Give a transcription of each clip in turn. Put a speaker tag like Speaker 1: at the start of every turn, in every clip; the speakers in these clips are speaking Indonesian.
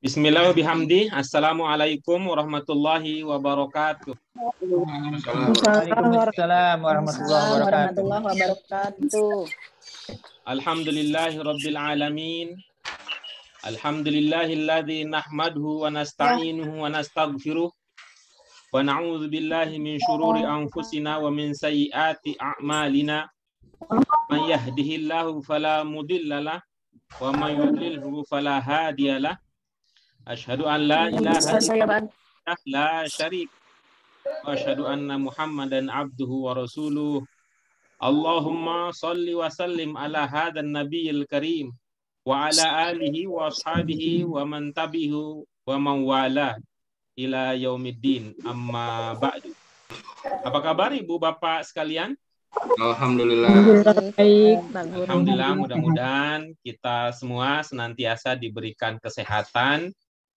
Speaker 1: Bismillahirrahmanirrahim. Assalamualaikum warahmatullahi wabarakatuh.
Speaker 2: Waalaikumsalam warahmatullahi wabarakatuh.
Speaker 1: Alhamdulillahirabbil alamin. Alhamdulillahilladzi nahmaduhu wa nasta'inuhu wa nastaghfiruh wa na'udzu billahi min syururi anfusina wa min sayyiati a'malina. May yahdihillahu fala mudhillalah wa may yudlilhu fala hadiyalah. Asyhadu an la ilaha illallah la syarika wa asyhadu anna Muhammadan abduhu wa rasuluh. Allahumma shalli wa sallim ala hadzal nabiyil karim wa ala alihi wa ashabihi wa man tabi'ahu wa man wala ila yaumiddin, amma ba'du. Apa kabar Ibu Bapak sekalian?
Speaker 3: Alhamdulillah.
Speaker 2: Baik,
Speaker 1: Alhamdulillah, mudah-mudahan kita semua senantiasa diberikan kesehatan,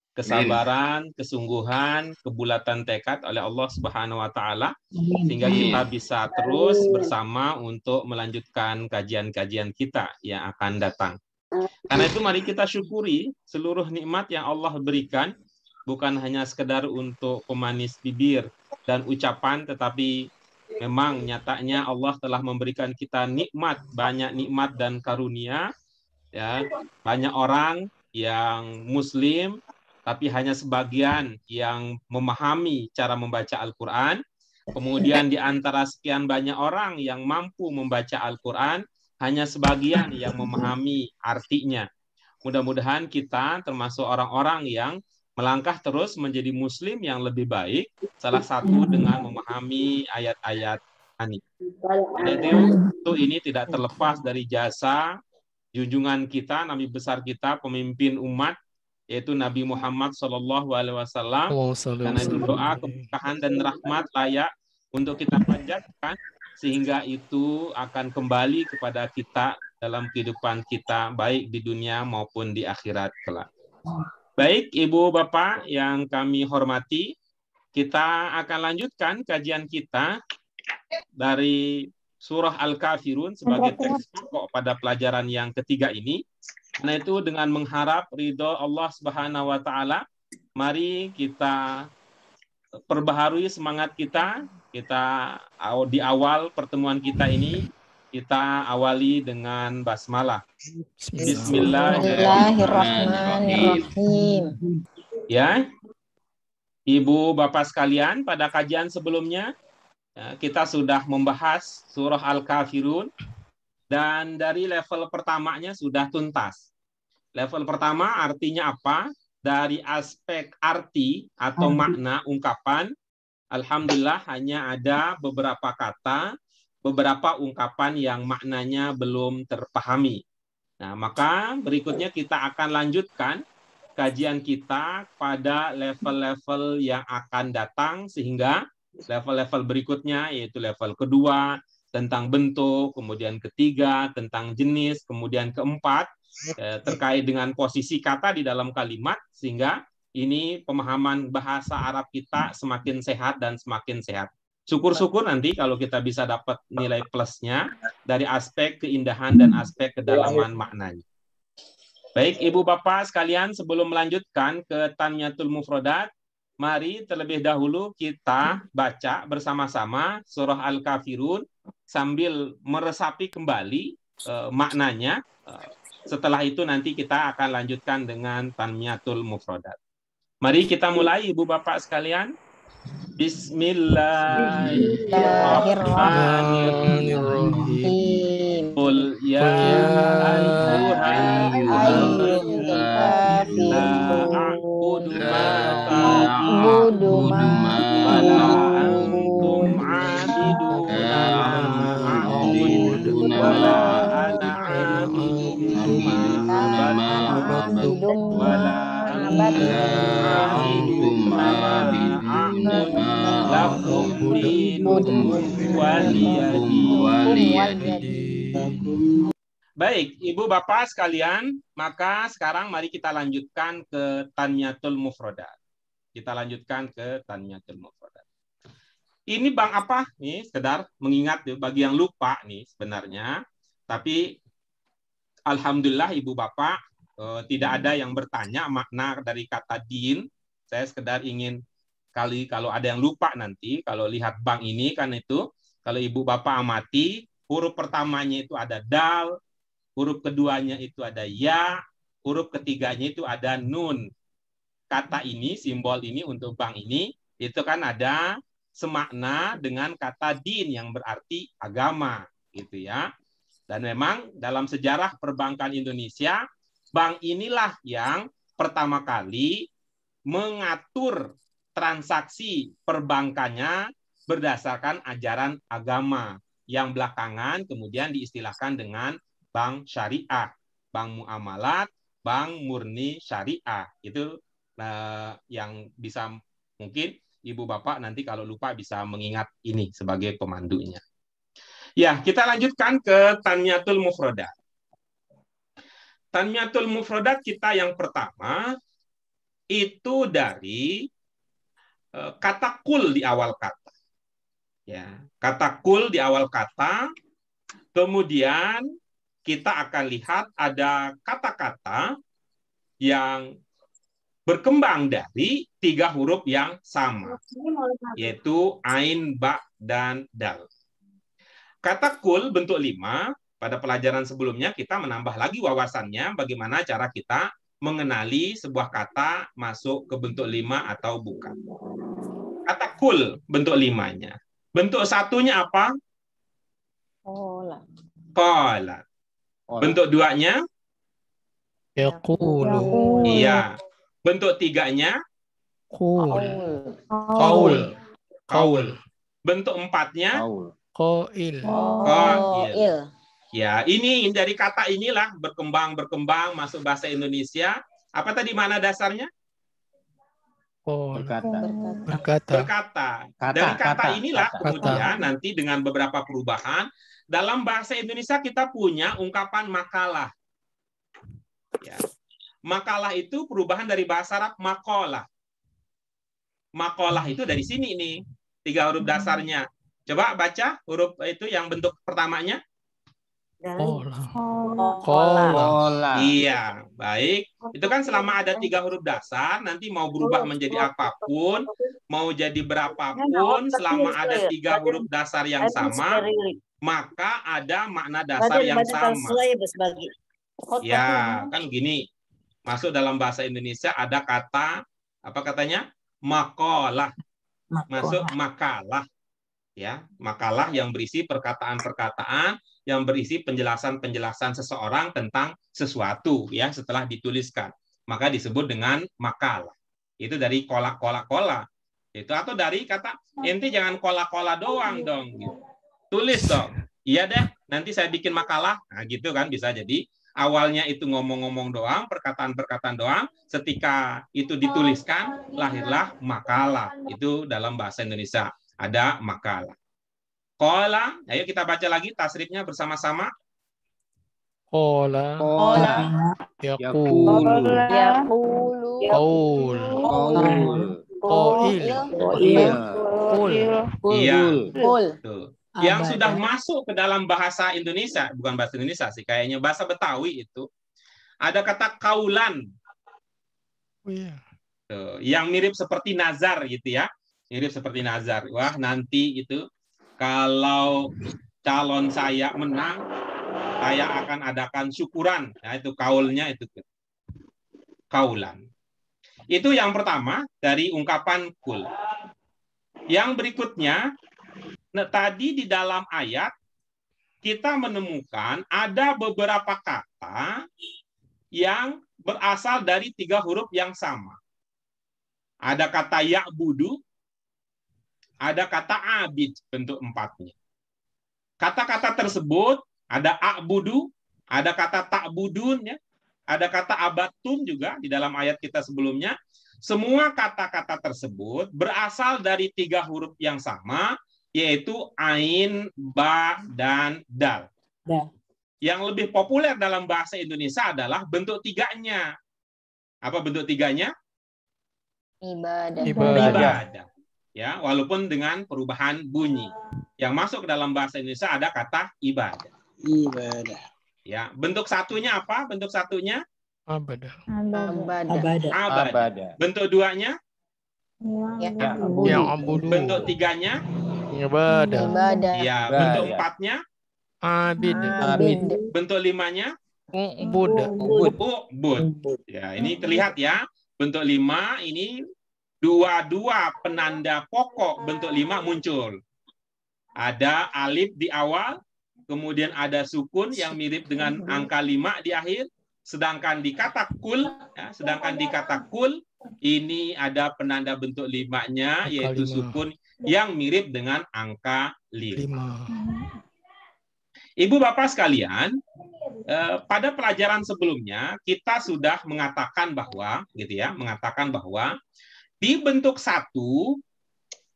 Speaker 1: kesabaran, kesungguhan, kebulatan tekad oleh Allah Subhanahu wa taala sehingga kita bisa terus bersama untuk melanjutkan kajian-kajian kita yang akan datang. Karena itu mari kita syukuri seluruh nikmat yang Allah berikan, bukan hanya sekedar untuk pemanis bibir dan ucapan, tetapi memang nyatanya Allah telah memberikan kita nikmat, banyak nikmat dan karunia. Ya, banyak orang yang muslim tapi hanya sebagian yang memahami cara membaca Al-Quran. Kemudian di antara sekian banyak orang yang mampu membaca Al-Quran, hanya sebagian yang memahami artinya. Mudah-mudahan kita termasuk orang-orang yang melangkah terus menjadi muslim yang lebih baik, salah satu dengan memahami ayat-ayat Al-Qur'an. Itu ini tidak terlepas dari jasa junjungan kita, Nabi besar kita, pemimpin umat, yaitu Nabi Muhammad SAW. Karena itu doa keberkahan dan rahmat layak untuk kita panjatkan, sehingga itu akan kembali kepada kita dalam kehidupan kita, baik di dunia maupun di akhirat kelak. Baik, Ibu Bapak yang kami hormati, kita akan lanjutkan kajian kita dari Surah Al-Kafirun sebagai teks pokok pada pelajaran yang ketiga ini. Karena itu dengan mengharap ridho Allah Subhanahu wa taala, mari kita perbaharui semangat kita. Kita di awal pertemuan kita ini kita awali dengan basmalah. Bismillahirrahmanirrahim. Ya. Ibu Bapak sekalian, pada kajian sebelumnya kita sudah membahas surah Al-Kafirun dan dari level pertamanya sudah tuntas. Level pertama artinya apa? Dari aspek arti atau makna ungkapan, alhamdulillah hanya ada beberapa kata, beberapa ungkapan yang maknanya belum terpahami. Nah, maka berikutnya kita akan lanjutkan kajian kita pada level-level yang akan datang, sehingga level-level berikutnya yaitu level kedua tentang bentuk, kemudian ketiga tentang jenis, kemudian keempat terkait dengan posisi kata di dalam kalimat, sehingga ini pemahaman bahasa Arab kita semakin sehat dan semakin sehat. Syukur-syukur nanti kalau kita bisa dapat nilai plusnya dari aspek keindahan dan aspek kedalaman maknanya. Baik, Ibu Bapak sekalian, sebelum melanjutkan ke Tanmiyatul Mufrodat, mari terlebih dahulu kita baca bersama-sama surah Al-Kafirun sambil meresapi kembali maknanya. Setelah itu nanti kita akan lanjutkan dengan Tanmiyatul Mufrodat. Mari kita mulai, Ibu Bapak sekalian. Bismillahirrahmanirrahim. Qul ya ayyuhal kafirun la a'budu ma antum 'abidun wa la ana 'abidun ma abadtum wa la antum 'abidun lakum dinukum waliyadin. Baik, Ibu Bapak sekalian, maka sekarang mari kita lanjutkan ke Tanmiyatul Mufrodat. Kita lanjutkan ke Tanmiyatul Mufrodat. Ini Bang apa? Nih, sekedar mengingat bagi yang lupa nih sebenarnya. Tapi alhamdulillah Ibu Bapak Tidak ada yang bertanya makna dari kata din. Saya sekedar ingin kalau ada yang lupa nanti, kalau lihat bank ini kan itu, kalau ibu bapak amati, huruf pertamanya itu ada dal, huruf keduanya itu ada ya, huruf ketiganya itu ada nun. Kata ini, simbol ini untuk bank ini, itu kan ada semakna dengan kata din yang berarti agama, gitu ya. Dan memang dalam sejarah perbankan Indonesia, bank inilah yang pertama kali mengatur transaksi perbankannya berdasarkan ajaran agama yang belakangan kemudian diistilahkan dengan bank syariah, bank muamalat, bank murni syariah. Itu yang bisa mungkin Ibu Bapak nanti kalau lupa bisa mengingat ini sebagai pemandunya. Ya, kita lanjutkan ke Tanmiyatul Mufradat. Tanmiyatul Mufradat kita yang pertama itu dari kata kul di awal kata. Ya, kata kul di awal kata. Kemudian kita akan lihat ada kata-kata yang berkembang dari 3 huruf yang sama, yaitu ain, ba, dan dal. Kata kul bentuk 5, pada pelajaran sebelumnya kita menambah lagi wawasannya bagaimana cara kita mengenali sebuah kata masuk ke bentuk 5 atau bukan. Kata kul bentuk 5-nya. Bentuk 1-nya apa?
Speaker 2: Kola.
Speaker 1: Qala. Bentuk 2-nya?
Speaker 4: Yaqulu.
Speaker 1: Iya. Bentuk 3-nya?
Speaker 4: Qul.
Speaker 2: Qaul.
Speaker 1: Qaul. Bentuk 4-nya?
Speaker 4: Qail.
Speaker 1: Qail. Ya, ini dari kata inilah berkembang masuk bahasa Indonesia. Apa tadi mana dasarnya? Berkata. Dari kata inilah kemudian nanti dengan beberapa perubahan dalam bahasa Indonesia kita punya ungkapan makalah. Ya. Makalah itu perubahan dari bahasa Arab maqalah. Maqalah itu dari sini nih, 3 huruf dasarnya. Coba baca huruf itu yang bentuk pertamanya.
Speaker 4: Kola.
Speaker 1: Iya, baik. Itu kan selama ada 3 huruf dasar, nanti mau berubah menjadi apapun, mau jadi berapapun, selama ada 3 huruf dasar yang sama, maka ada makna dasar yang sama. Ya, kan gini. Masuk dalam bahasa Indonesia ada kata, apa katanya? Maqalah. Masuk makalah. Ya, makalah yang berisi perkataan-perkataan yang berisi penjelasan-penjelasan seseorang tentang sesuatu ya setelah dituliskan. Maka disebut dengan makalah. Itu dari kola. Itu atau dari kata ente jangan kola-kola doang dong gitu. Tulis dong. Iya deh, nanti saya bikin makalah. Nah, gitu kan bisa jadi awalnya itu ngomong-ngomong doang, perkataan-perkataan doang, ketika itu dituliskan lahirlah makalah. Itu dalam bahasa Indonesia. Ada makalah. Qala, ayo kita baca lagi tasrifnya bersama-sama.
Speaker 4: Qala.
Speaker 2: Yaqulu.
Speaker 4: Qaul.
Speaker 1: Iya. Yang sudah masuk ke dalam bahasa Indonesia, bukan bahasa Indonesia sih, kayaknya bahasa Betawi itu ada kata kaulan. Yang mirip seperti nazar gitu ya. Mirip seperti nazar. Wah, nanti itu kalau calon saya menang, saya akan adakan syukuran. Nah, itu kaulnya itu. Kaulan. Itu yang pertama dari ungkapan kul. Yang berikutnya, tadi di dalam ayat kita menemukan ada beberapa kata yang berasal dari 3 huruf yang sama. Ada kata ya'budu, ada kata abid bentuk 4-nya. Kata-kata tersebut ada a'budu, ada kata ta'budun, ya, ada kata abattum juga di dalam ayat kita sebelumnya. Semua kata-kata tersebut berasal dari 3 huruf yang sama, yaitu ain, ba, dan dal. Yang lebih populer dalam bahasa Indonesia adalah bentuk 3-nya. Apa bentuk 3-nya? Ibadah. Ya, walaupun dengan perubahan bunyi. Yang masuk ke dalam bahasa Indonesia ada kata ibadah.
Speaker 5: Ibadah.
Speaker 1: Ya, bentuk 1-nya apa? Bentuk 1-nya?
Speaker 4: Abada.
Speaker 2: Abada.
Speaker 1: Abada. Bentuk duanya?
Speaker 4: Yang abudu.
Speaker 1: Bentuk tiganya?
Speaker 4: Ibadah.
Speaker 1: Ya. Bentuk empatnya?
Speaker 4: Abid.
Speaker 1: Bentuk limanya?
Speaker 4: Ubud.
Speaker 1: Ubud. Ya, ini terlihat ya. Bentuk 5 ini dua penanda pokok bentuk 5 muncul. Ada alif di awal, kemudian ada sukun yang mirip dengan angka 5 di akhir, sedangkan di kata kul, ini ada penanda bentuk 5-nya, yaitu
Speaker 4: 5.
Speaker 1: sukun yang mirip dengan angka 5.
Speaker 4: 5.
Speaker 1: Ibu bapak sekalian, pada pelajaran sebelumnya kita sudah mengatakan bahwa, di bentuk 1,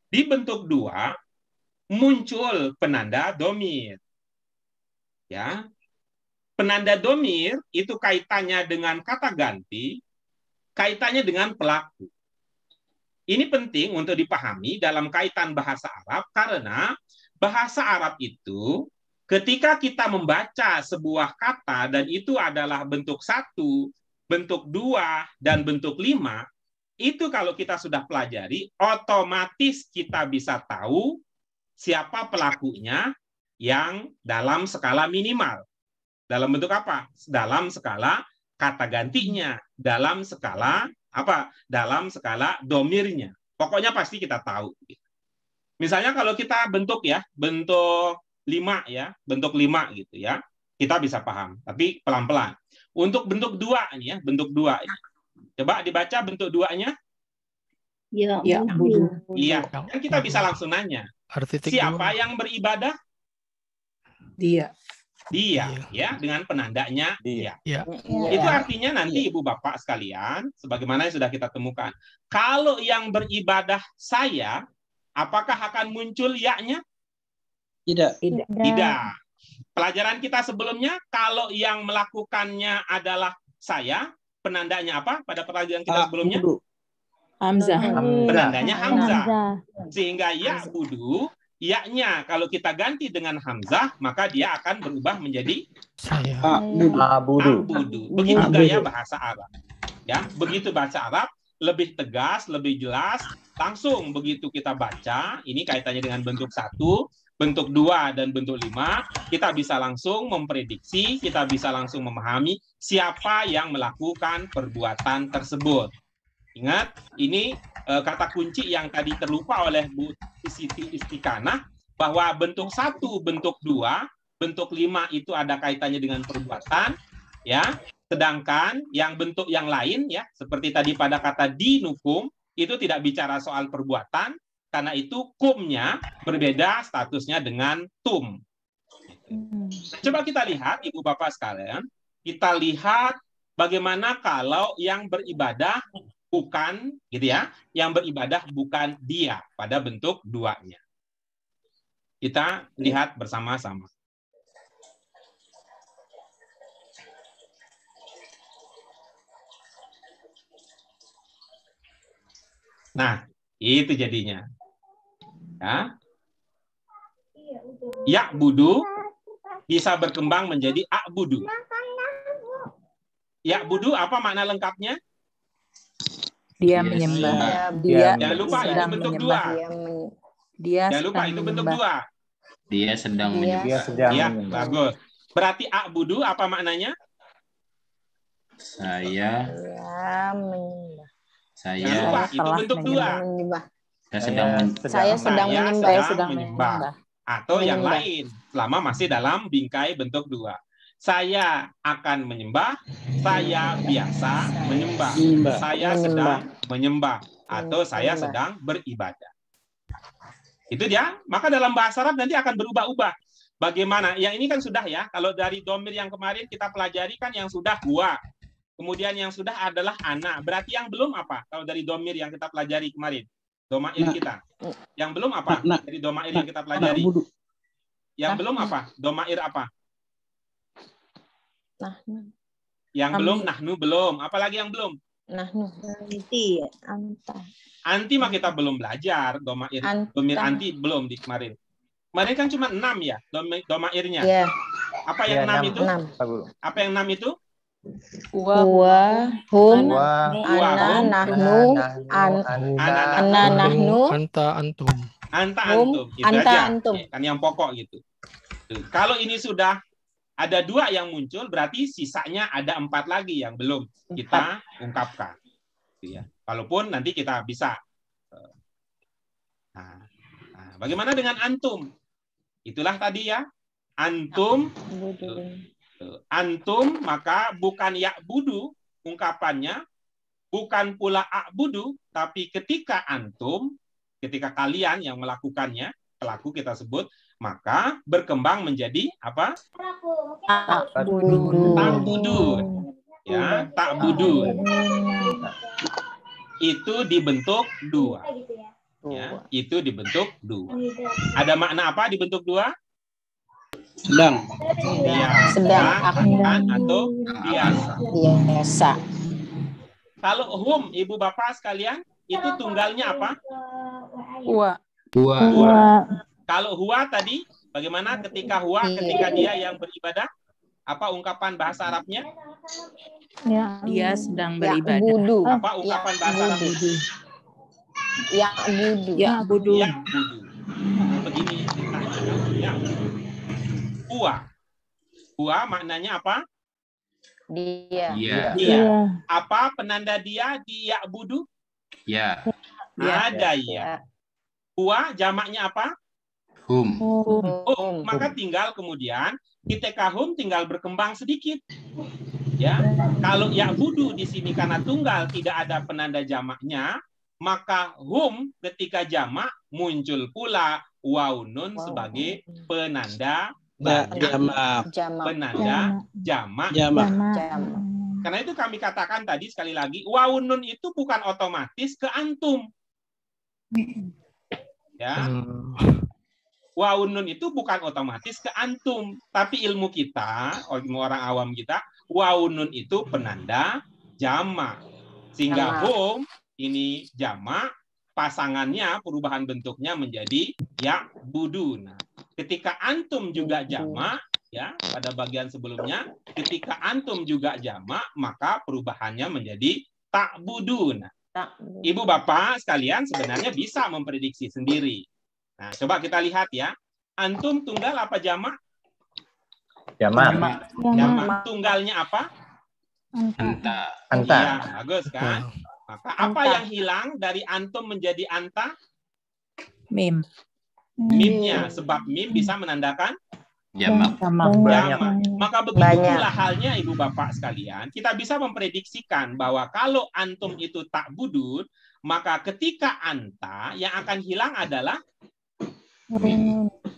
Speaker 1: di bentuk 2 muncul penanda domir. Ya, penanda domir itu kaitannya dengan kata ganti, kaitannya dengan pelaku. Ini penting untuk dipahami dalam kaitan bahasa Arab, karena bahasa Arab itu ketika kita membaca sebuah kata dan itu adalah bentuk 1, bentuk 2, dan bentuk 5, itu kalau kita sudah pelajari, otomatis kita bisa tahu siapa pelakunya yang dalam skala minimal. Dalam bentuk apa? Dalam skala kata gantinya, dalam skala apa? Dalam skala domirnya. Pokoknya pasti kita tahu. Misalnya kalau kita bentuk 5 ya, bentuk 5 gitu ya. Kita bisa paham, tapi pelan-pelan. Untuk bentuk 2 ini ya, bentuk 2. Coba dibaca bentuk 2-nya.
Speaker 2: Ya,
Speaker 1: Iya, kan kita bisa langsung nanya. Siapa yang beribadah?
Speaker 2: Dia.
Speaker 1: Ya, dengan penandanya dia.
Speaker 4: Ya.
Speaker 1: Itu artinya nanti ibu bapak sekalian, sebagaimana yang sudah kita temukan, kalau yang beribadah saya, apakah akan muncul ya-nya?
Speaker 2: Tidak.
Speaker 1: Pelajaran kita sebelumnya, kalau yang melakukannya adalah saya, penandanya apa pada pelajaran kita sebelumnya?
Speaker 2: Hamzah.
Speaker 1: Penandanya Hamzah. Sehingga ya budu, ya-nya kalau kita ganti dengan Hamzah, maka dia akan berubah menjadi
Speaker 4: Saya.
Speaker 1: Abudu. Begitu gaya bahasa Arab. Ya, begitu bahasa Arab lebih tegas, lebih jelas, langsung begitu kita baca, ini kaitannya dengan bentuk 1, bentuk 2, dan bentuk 5, kita bisa langsung memprediksi, kita bisa langsung memahami siapa yang melakukan perbuatan tersebut. Ingat, ini kata kunci yang tadi terlupa oleh Bu Siti Istiqanah, bahwa bentuk 1, bentuk 2, bentuk 5 itu ada kaitannya dengan perbuatan, ya. Sedangkan yang bentuk yang lain, ya, seperti tadi pada kata dinukum, itu tidak bicara soal perbuatan, karena itu kumnya berbeda statusnya dengan tum. Coba kita lihat, ibu bapak sekalian, kita lihat bagaimana kalau yang beribadah bukan, gitu ya, yang beribadah bukan dia pada bentuk 2-nya. Kita lihat bersama-sama. Nah, itu jadinya. Ya budu bisa berkembang menjadi akbudu. Ya budu apa makna lengkapnya?
Speaker 2: Dia menyembah.
Speaker 1: Jangan lupa itu bentuk 2. Jangan lupa itu bentuk 2.
Speaker 3: Dia sedang menyembah.
Speaker 1: Ya, bagus. Berarti akbudu apa maknanya?
Speaker 3: Saya
Speaker 2: menyembah.
Speaker 1: Jangan lupa itu bentuk 2.
Speaker 2: Saya sedang menyembah.
Speaker 1: Atau yang lain, selama masih dalam bingkai bentuk 2. Saya akan menyembah, saya biasa menyembah, saya sedang menyembah, atau saya sedang beribadah. Itu dia. Maka dalam bahasa Arab nanti akan berubah-ubah. Bagaimana? Yang ini kan sudah ya. Kalau dari domir yang kemarin kita pelajari kan yang sudah huwa. Kemudian yang sudah adalah ana. Berarti yang belum apa? Kalau dari domir yang kita pelajari kemarin. Domair kita. Yang belum apa? Dari domair yang kita pelajari. Yang belum apa? Domair apa? Yang belum, nahnu belum. Apalagi yang belum?
Speaker 2: Nahnu.
Speaker 1: Anti mah kita belum belajar. Domair anti belum di kemarin. Kemarin kan cuma 6 ya domairnya.
Speaker 2: Yeah.
Speaker 1: Apa yang 6 itu?6. Apa yang 6 itu?
Speaker 2: Huwa, hum, ana, nahnu, ana, nahnu,
Speaker 4: anta, antum.
Speaker 1: Anta,
Speaker 2: hum,
Speaker 1: antum. Itu
Speaker 2: anta,
Speaker 1: aja.
Speaker 2: antum.
Speaker 1: Kan yang pokok gitu. Tuh. Kalau ini sudah ada 2 yang muncul, berarti sisanya ada 4 lagi yang belum kita ungkapkan. Gitu ya. Walaupun nanti kita bisa. Nah, bagaimana dengan antum? Itulah tadi ya. Antum. Antum, maka bukan ya'budu ungkapannya, bukan pula a'budu, tapi ketika antum, ketika kalian yang melakukannya, pelaku kita sebut, maka berkembang menjadi apa? Ta'budun. Ya, ta'budun. Itu dibentuk 2. Ya, itu dibentuk 2. Ada makna apa dibentuk 2?
Speaker 3: Sedang.
Speaker 1: Ya,
Speaker 2: Sedang,
Speaker 1: akan atau biasa.
Speaker 2: Biasa.
Speaker 1: Kalau hum, ibu bapak sekalian, itu tunggalnya apa?
Speaker 2: Huwa.
Speaker 1: Kalau huwa tadi, bagaimana ketika huwa, ketika dia yang beribadah? Apa ungkapan bahasa Arabnya?
Speaker 2: Dia sedang beribadah.
Speaker 1: Apa ungkapan bahasa Arabnya?
Speaker 2: Ya'budu.
Speaker 1: Ya'budu. Begini. Huwa. Huwa maknanya apa?
Speaker 2: Dia.
Speaker 1: Apa penanda dia di ya'budu?
Speaker 3: Ya.
Speaker 1: Ada ya. Huwa jamaknya apa?
Speaker 3: Hum.
Speaker 1: Maka tinggal kemudian ketika hum tinggal berkembang sedikit. Ya. Kalau ya'budu di sini karena tunggal tidak ada penanda jamaknya, maka hum ketika jamak muncul pula waw nun sebagai penanda penanda jamak. Karena itu kami katakan tadi sekali lagi, waw nun itu bukan otomatis ke antum. Ya. Waw nun itu bukan otomatis ke antum, tapi ilmu kita, ilmu orang awam kita, waw nun itu penanda jamak. Sehingga hum ini jamak, pasangannya perubahan bentuknya menjadi ya'budun. Ketika antum juga jamak, ya pada bagian sebelumnya, ketika antum juga jamak, maka perubahannya menjadi ta'budun. Ibu bapak sekalian sebenarnya bisa memprediksi sendiri. Nah, coba kita lihat ya. Antum tunggal apa jamak?
Speaker 3: Jamak.
Speaker 1: Tunggalnya apa?
Speaker 3: Anta.
Speaker 1: Ya, bagus kan? Maka apa yang hilang dari antum menjadi anta?
Speaker 2: Mim.
Speaker 1: Mimnya, sebab mim bisa menandakan
Speaker 3: Jamak.
Speaker 1: Maka begitulah halnya ibu bapak sekalian. Kita bisa memprediksikan bahwa kalau antum itu ta'budun, maka ketika anta yang akan hilang adalah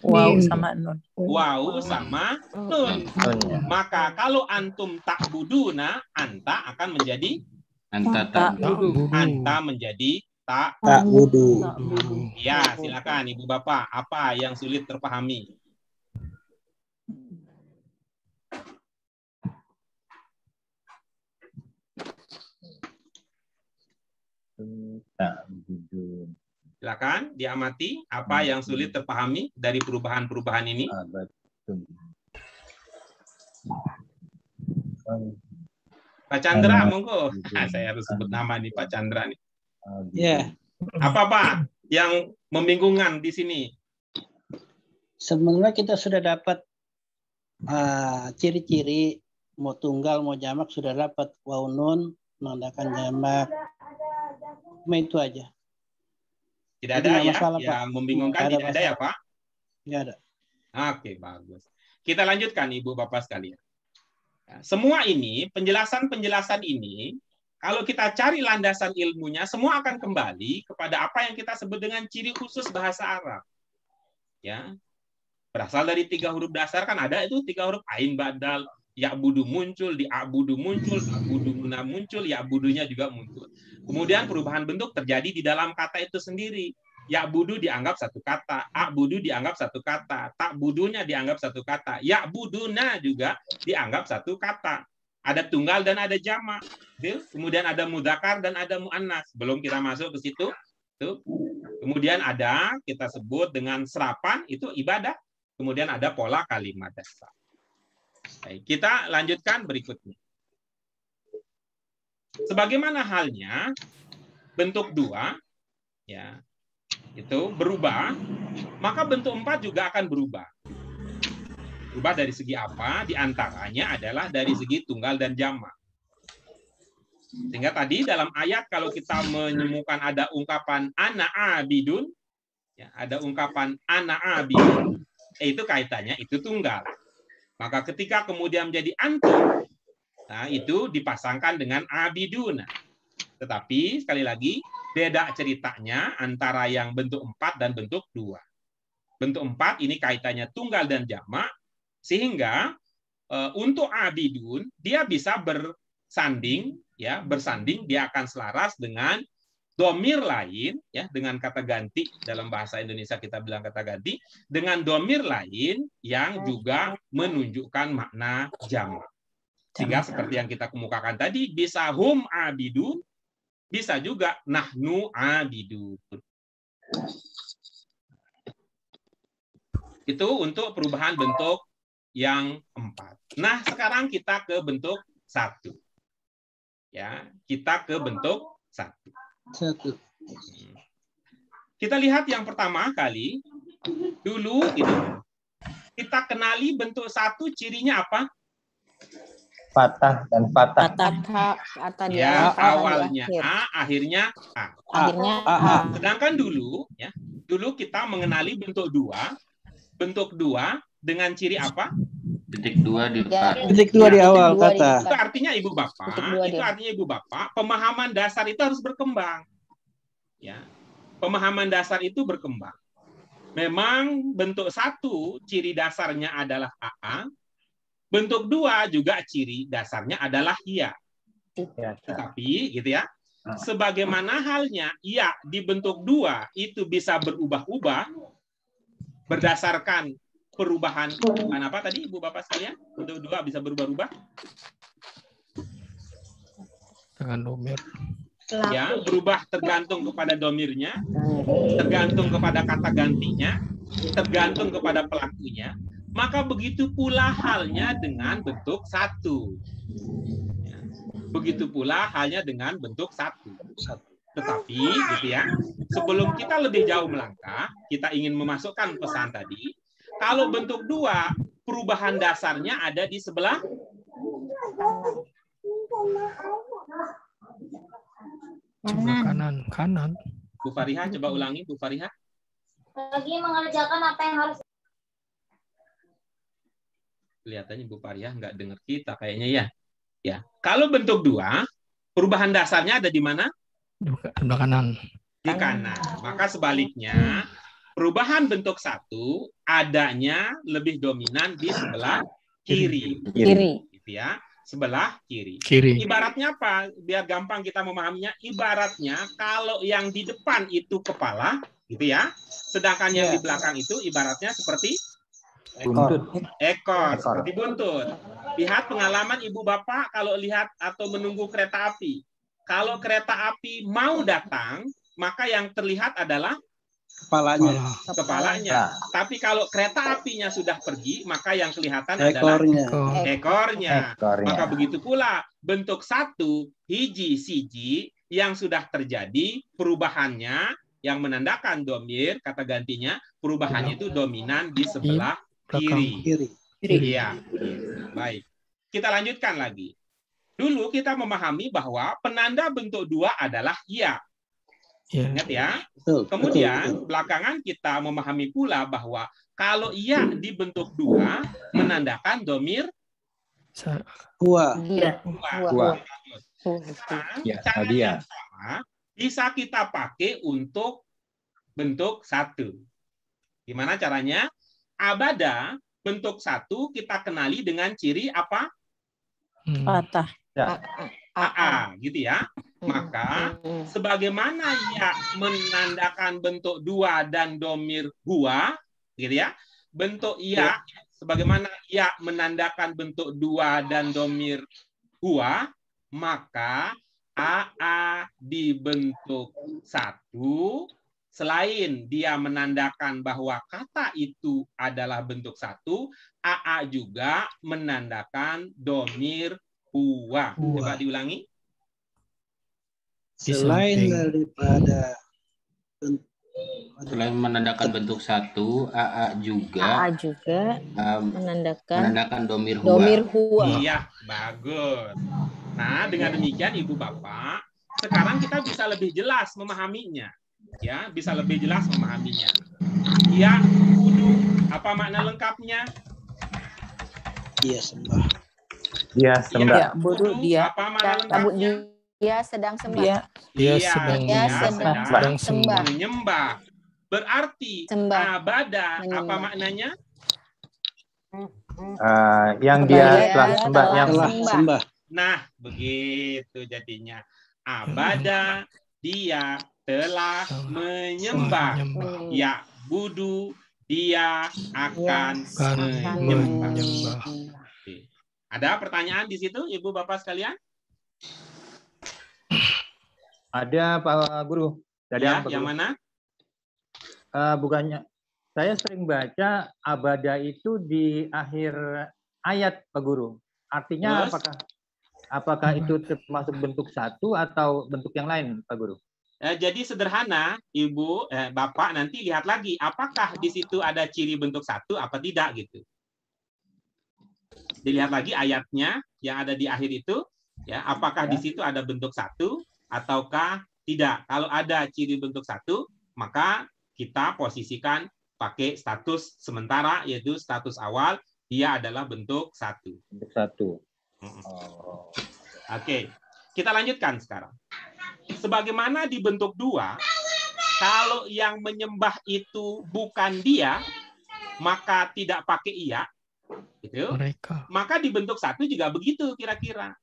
Speaker 2: Waw sama nun.
Speaker 1: Waw sama nun. Maka kalau antum ta'buduna, anta akan menjadi anta menjadi ta'budu. Ya, silakan ibu bapak. Apa yang sulit terpahami? Silakan diamati apa yang sulit terpahami dari perubahan-perubahan ini. Pak Chandra, monggo. Saya harus sebut nama nih Pak Chandra nih.
Speaker 5: Ya.
Speaker 1: Apa Pak yang membingungkan di sini?
Speaker 5: Sebenarnya kita sudah dapat ciri-ciri mau tunggal mau jamak sudah dapat waw nun menandakan jamak. Cuma itu aja.
Speaker 1: Tidak ada ya masalah, yang Pak. Membingungkan tidak ada ya Pak?
Speaker 5: Tidak ada.
Speaker 1: Oke, bagus. Kita lanjutkan Ibu Bapak sekalian. Semua ini, penjelasan-penjelasan ini, kalau kita cari landasan ilmunya, semua akan kembali kepada apa yang kita sebut dengan ciri khusus bahasa Arab. Ya, berasal dari 3 huruf dasar kan ada itu 3 huruf ain badal, ya'budu muncul, di'abudu muncul, abuduna muncul, ya'budunya juga muncul. Kemudian perubahan bentuk terjadi di dalam kata itu sendiri. Ya'budu dianggap satu kata, a'budu dianggap satu kata, ta'budunya dianggap satu kata, ya'buduna juga dianggap satu kata. Ada tunggal dan ada jamak. Kemudian ada mudzakkar dan ada muannas. Belum kita masuk ke situ. Kemudian ada kita sebut dengan serapan itu ibadah. Kemudian ada pola kalimat dasar. Baik, kita lanjutkan berikutnya. Sebagaimana halnya bentuk 2 ya, itu berubah, maka bentuk 4 juga akan berubah. Berubah dari segi apa? Di antaranya adalah dari segi tunggal dan jamak. Sehingga tadi dalam ayat kalau kita menemukan ada ungkapan ana abidun, ya, ada ungkapan ana abidun, itu kaitannya itu tunggal. Maka ketika kemudian menjadi antum, nah itu dipasangkan dengan abidun. Tetapi sekali lagi beda ceritanya antara yang bentuk 4 dan bentuk 2. Bentuk 4 ini kaitannya tunggal dan jamak, sehingga untuk abidun dia bisa bersanding, ya, bersanding, dia akan selaras dengan domir lain, ya, dengan kata ganti. Dalam bahasa Indonesia kita bilang kata ganti, dengan domir lain yang juga menunjukkan makna jamak. Sehingga seperti yang kita kemukakan tadi, bisa hum abidun, bisa juga nahnu abidun. Itu untuk perubahan bentuk yang 4. Nah, sekarang kita ke bentuk 1. Ya, kita ke bentuk 1. Kita lihat yang pertama kali dulu itu. Kita kenali bentuk 1 cirinya apa?
Speaker 6: Fathah dan fathah.
Speaker 2: Kata
Speaker 1: Ya, awalnya A, akhirnya A. Sedangkan dulu, ya, dulu kita mengenali bentuk 2. Bentuk 2 dengan ciri apa?
Speaker 3: Titik 2 di depan.
Speaker 5: Titik 2 di awal kata.
Speaker 1: Itu artinya ibu bapak, pemahaman dasar itu harus berkembang. Ya. Pemahaman dasar itu berkembang. Memang bentuk 1 ciri dasarnya adalah AA. Bentuk 2 juga ciri dasarnya adalah iya. Tetapi gitu ya. Sebagaimana halnya iya di bentuk 2 itu bisa berubah-ubah berdasarkan perubahan apa tadi Ibu Bapak sekalian? Bentuk 2 bisa berubah-ubah.
Speaker 4: Dengan domir.
Speaker 1: Ya, berubah tergantung kepada domirnya, tergantung kepada kata gantinya, tergantung kepada pelakunya. Maka begitu pula halnya dengan bentuk 1. Ya. Begitu pula halnya dengan bentuk 1. Tetapi gitu ya, sebelum kita lebih jauh melangkah, kita ingin memasukkan pesan tadi. Kalau bentuk 2, perubahan dasarnya ada di sebelah
Speaker 4: kanan.
Speaker 1: Bu Fariha, coba ulangi Bu Fariha.
Speaker 7: Lagi mengerjakan apa yang harus.
Speaker 1: Kelihatannya Bu Fariha nggak dengar kita kayaknya ya. Ya, kalau bentuk 2, perubahan dasarnya ada di mana?
Speaker 4: Di sebelah kanan.
Speaker 1: Di kanan. Maka sebaliknya, perubahan bentuk 1 adanya lebih dominan di sebelah kiri. Gitu ya. Sebelah kiri. Ibaratnya apa? Biar gampang kita memahaminya, ibaratnya kalau yang di depan itu kepala, gitu ya. Sedangkan yang di belakang itu ibaratnya seperti ekor, seperti buntut. Lihat pengalaman Ibu Bapak kalau lihat atau menunggu kereta api. Kalau kereta api mau datang, maka yang terlihat adalah kepalanya. Tapi kalau kereta apinya sudah pergi, maka yang kelihatan adalah ekornya. Maka begitu pula bentuk 1 hiji siji yang sudah terjadi perubahannya yang menandakan domir, kata gantinya, perubahannya itu dominan di sebelah kiri. Iya. Baik. Kita lanjutkan lagi. Dulu kita memahami bahwa penanda bentuk 2 adalah iya. Ingat ya. Kemudian belakangan kita memahami pula bahwa kalau iya di bentuk 2 menandakan domir
Speaker 5: Gua.
Speaker 1: Cara yang sama bisa kita pakai untuk bentuk 1. Gimana caranya? Abada bentuk 1 kita kenali dengan ciri apa?
Speaker 2: Fathah.
Speaker 1: AA, gitu ya. Maka sebagaimana ya menandakan bentuk 2 dan domir huwa, gitu ya. Bentuk ya sebagaimana ya menandakan bentuk 2 dan domir huwa, maka AA di bentuk 1 selain dia menandakan bahwa kata itu adalah bentuk 1, AA juga menandakan domir huwa. Coba diulangi.
Speaker 5: Selain
Speaker 4: samping.
Speaker 5: daripada
Speaker 3: Selain menandakan bentuk satu, AA juga
Speaker 2: AA juga menandakan
Speaker 3: menandakan domir huwa.
Speaker 2: domir huwa.
Speaker 1: Iya, bagus. Nah, dengan demikian Ibu Bapak, sekarang kita bisa lebih jelas memahaminya. Ya, bisa lebih jelas memahaminya. Ya, wudu, apa makna lengkapnya?
Speaker 5: dia sembah.
Speaker 6: Dia sembah.
Speaker 2: Ya, wudu dia.
Speaker 1: Apa makna lengkapnya?
Speaker 2: Dia sedang sembah.
Speaker 4: Dia
Speaker 1: Iya,
Speaker 4: sedang
Speaker 2: Dia sedang
Speaker 4: sembah.
Speaker 1: menyembah. Berarti
Speaker 2: Sembah.
Speaker 1: abada apa
Speaker 2: Menyembah.
Speaker 1: maknanya?
Speaker 6: Yang dia
Speaker 2: Dia
Speaker 6: telah sembah,
Speaker 2: telah
Speaker 6: yang
Speaker 5: Telah
Speaker 2: sembah.
Speaker 5: sembah.
Speaker 1: Nah, begitu jadinya. Abada dia telah menyembah. Ya, budu dia akan
Speaker 4: Akan
Speaker 1: menyembah.
Speaker 4: menyembah.
Speaker 1: Oke. Ada pertanyaan di situ, Ibu Bapak sekalian?
Speaker 6: ada Pak Guru.
Speaker 1: Ya,
Speaker 6: Pak
Speaker 1: yang
Speaker 6: Guru.
Speaker 1: mana?
Speaker 6: Bukannya saya sering baca abada itu di akhir ayat Pak Guru. Artinya
Speaker 1: Terus?
Speaker 6: apakah itu termasuk bentuk satu atau bentuk yang lain Pak Guru?
Speaker 1: Jadi sederhana, Ibu, Bapak nanti lihat lagi apakah di situ ada ciri bentuk satu apa tidak gitu. Dilihat lagi ayatnya yang ada di akhir itu, ya, apakah di situ ada bentuk satu ataukah tidak. Kalau ada ciri bentuk satu, maka kita posisikan pakai status sementara, yaitu status awal, dia adalah bentuk satu.
Speaker 6: Bentuk satu.
Speaker 1: Oke, kita lanjutkan sekarang. Sebagaimana di bentuk dua, kalau yang menyembah itu bukan dia, maka tidak pakai iya, gitu.
Speaker 4: Mereka.
Speaker 1: Maka di bentuk satu juga begitu kira-kira.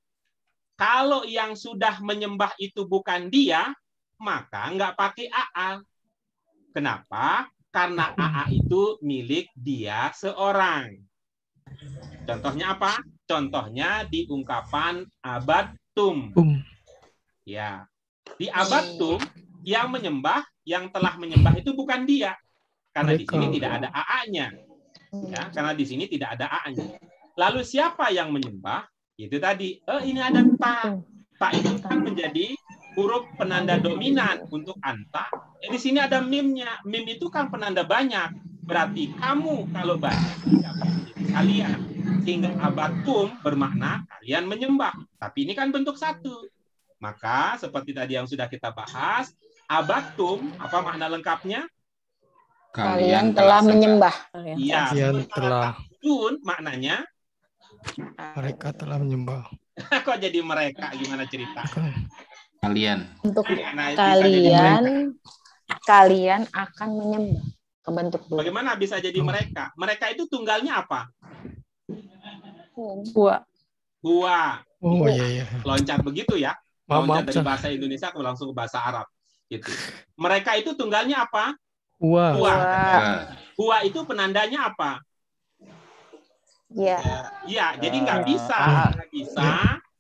Speaker 1: Kalau yang sudah menyembah itu bukan dia, maka nggak pakai AA. Kenapa? Karena AA itu milik dia seorang. Contohnya apa? Contohnya di ungkapan abattum. Ya, di abattum yang menyembah, yang telah menyembah itu bukan dia. Karena di sini tidak ada AA-nya. Ya, karena di sini tidak ada AA-nya. Lalu siapa yang menyembah? Itu tadi. Ini ada ta. Ta itu kan menjadi huruf penanda dominan untuk anta. Di sini ada mimnya. Mim itu kan penanda banyak. Berarti kamu kalau banyak kalian. Sehingga abatum bermakna kalian menyembah. Tapi ini kan bentuk satu. Maka seperti tadi yang sudah kita bahas, abatum apa makna lengkapnya?
Speaker 2: Kalian telah menyembah.
Speaker 1: Iya.
Speaker 4: Kalian telah.
Speaker 1: Maknanya?
Speaker 4: Mereka telah menyembah.
Speaker 1: Kok jadi mereka? Gimana cerita?
Speaker 3: Kalian.
Speaker 2: Untuk
Speaker 1: Nah,
Speaker 2: kalian akan menyembah ke bentuk dua.
Speaker 1: Bagaimana bisa jadi mereka? Mereka itu tunggalnya apa?
Speaker 2: Huwa.
Speaker 1: Huwa.
Speaker 4: Oh iya.
Speaker 1: Loncat begitu ya?
Speaker 4: Maaf,
Speaker 1: Loncat dari bahasa Indonesia ke langsung ke bahasa Arab. Gitu. Mereka itu tunggalnya apa?
Speaker 4: Huwa.
Speaker 1: Huwa itu penandanya apa?
Speaker 2: Ya.
Speaker 1: Ya, jadi nggak bisa,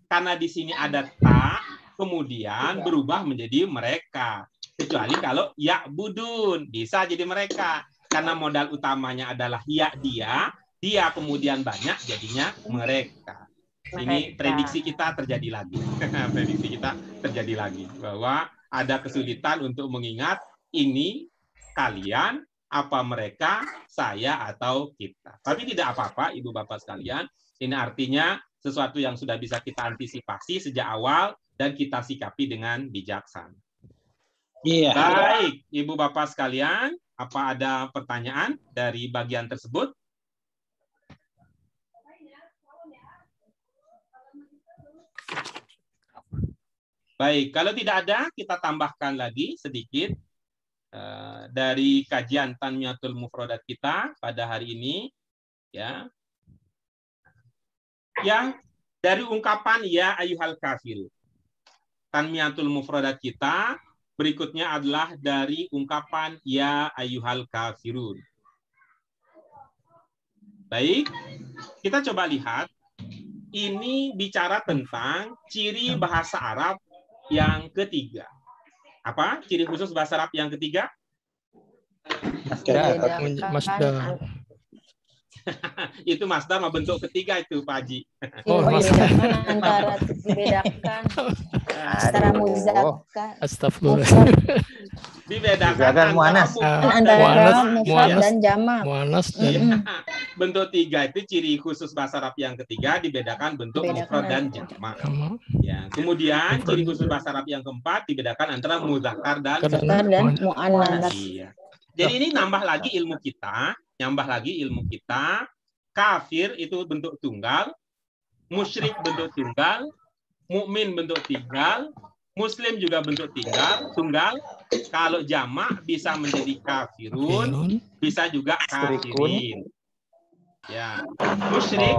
Speaker 1: karena di sini ada ta, kemudian berubah menjadi mereka. Kecuali kalau ya budun, bisa jadi mereka. Karena modal utamanya adalah ya dia kemudian banyak, jadinya mereka. Ini prediksi kita terjadi lagi. Prediksi kita terjadi lagi bahwa ada kesulitan untuk mengingat ini kalian, apa mereka, saya, atau kita. Tapi tidak apa-apa, Ibu Bapak sekalian. Ini artinya sesuatu yang sudah bisa kita antisipasi sejak awal dan kita sikapi dengan bijaksana.
Speaker 5: Iya.
Speaker 1: Baik, Ibu Bapak sekalian, apa ada pertanyaan dari bagian tersebut? Baik, kalau tidak ada, kita tambahkan lagi sedikit dari kajian Tanmiyatul Mufradat kita pada hari ini, ya. Yang dari ungkapan ya ayyuhal kafir. Tanmiyatul Mufradat kita berikutnya adalah dari ungkapan ya ayyuhal kafirun. Baik, kita coba lihat. Ini bicara tentang ciri bahasa Arab yang ketiga. Apa ciri khusus bahasa Arab yang ketiga?
Speaker 4: Masdar.
Speaker 1: Itu masdar mah bentuk ketiga itu Pak Haji.
Speaker 2: Oh,
Speaker 4: masdar.
Speaker 2: dibedakan antara muzakkar.
Speaker 4: Astagfirullah.
Speaker 1: Dibedakan
Speaker 6: Muannas.
Speaker 2: Antara mufrad dan jamak.
Speaker 4: Muannas
Speaker 1: Iya.
Speaker 4: dan
Speaker 1: Bentuk tiga itu ciri khusus bahasa Arab yang ketiga, dibedakan bentuk mufrad dan jamak.
Speaker 4: jamak.
Speaker 1: Ya. Kemudian ciri khusus bahasa Arab yang keempat dibedakan antara muzakkar dan
Speaker 2: Muzakkar dan muannas.
Speaker 1: iya. Jadi ini nambah lagi ilmu kita, kafir itu bentuk tunggal, musyrik bentuk tunggal, mukmin bentuk tunggal, muslim juga bentuk tunggal. Kalau jamak bisa menjadi kafirun, bisa juga kafirin. Ya, musyrik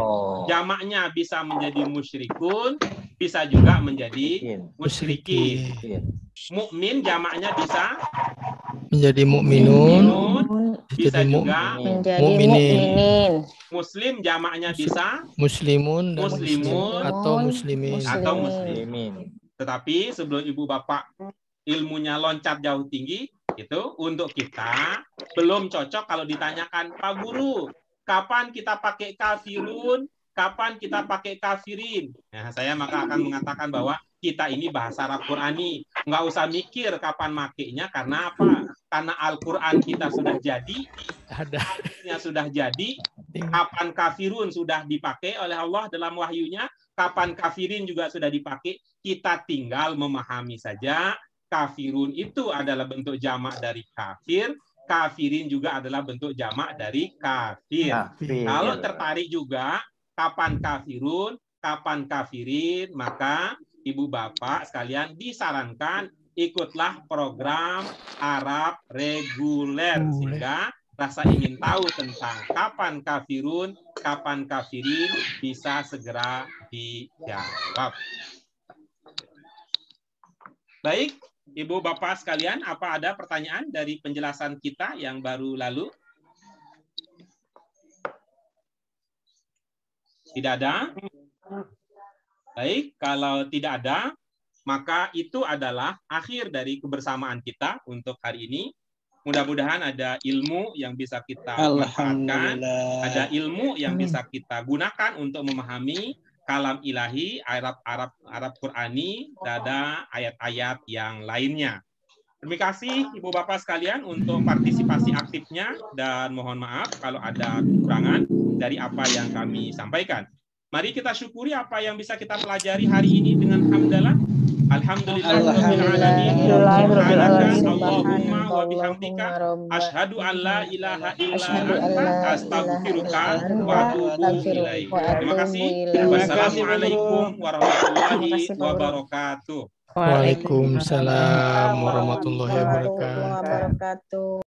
Speaker 1: jamaknya bisa menjadi musyrikun, bisa juga menjadi musyrikin. Mukmin jamaknya bisa
Speaker 4: menjadi mukminun,
Speaker 1: bisa
Speaker 4: jadi
Speaker 1: juga
Speaker 2: Menjadi
Speaker 4: mukminin.
Speaker 2: mukminin.
Speaker 1: muslim jamaknya bisa
Speaker 4: muslimun dan
Speaker 1: Muslimun
Speaker 4: atau muslimin.
Speaker 1: atau muslimin. Tetapi sebelum Ibu Bapak ilmunya loncat jauh tinggi, itu untuk kita belum cocok kalau ditanyakan, Pak Guru, kapan kita pakai kafirun, kapan kita pakai kafirin? Nah, saya maka akan mengatakan bahwa kita ini bahasa Arab Qurani, nggak usah mikir kapan makainya, karena apa? Karena Al-Quran kita sudah jadi, hadisnya sudah jadi, kapan kafirun sudah dipakai oleh Allah dalam wahyunya, kapan kafirin juga sudah dipakai, kita tinggal memahami saja. Kafirun itu adalah bentuk jamak dari kafir, kafirin juga adalah bentuk jamak dari kafir. Kalau tertarik juga kapan kafirun, kapan kafirin, maka Ibu Bapak sekalian disarankan ikutlah program Arab reguler, sehingga rasa ingin tahu tentang kapan kafirun, kapan kafirin bisa segera dijawab. Baik, Ibu Bapak sekalian, apa ada pertanyaan dari penjelasan kita yang baru lalu? Tidak ada? Baik, kalau tidak ada, maka itu adalah akhir dari kebersamaan kita untuk hari ini. Mudah-mudahan ada ilmu yang bisa kita manfaatkan, ada ilmu yang bisa kita gunakan untuk memahami kalam ilahi, Arab Qurani, dan ayat-ayat yang lainnya. Terima kasih Ibu Bapak sekalian untuk partisipasi aktifnya, dan mohon maaf kalau ada kekurangan dari apa yang kami sampaikan. Mari kita syukuri apa yang bisa kita pelajari hari ini dengan hamdalah. Alhamdulillahirrahmanirrahim. Allahumma wa bihamdika asyhadu an la ilaha illa anta astaghfiruka wa atubu ilaik. Terima kasih. Wassalamualaikum warahmatullahi wabarakatuh.
Speaker 4: Waalaikumsalam warahmatullahi wabarakatuh.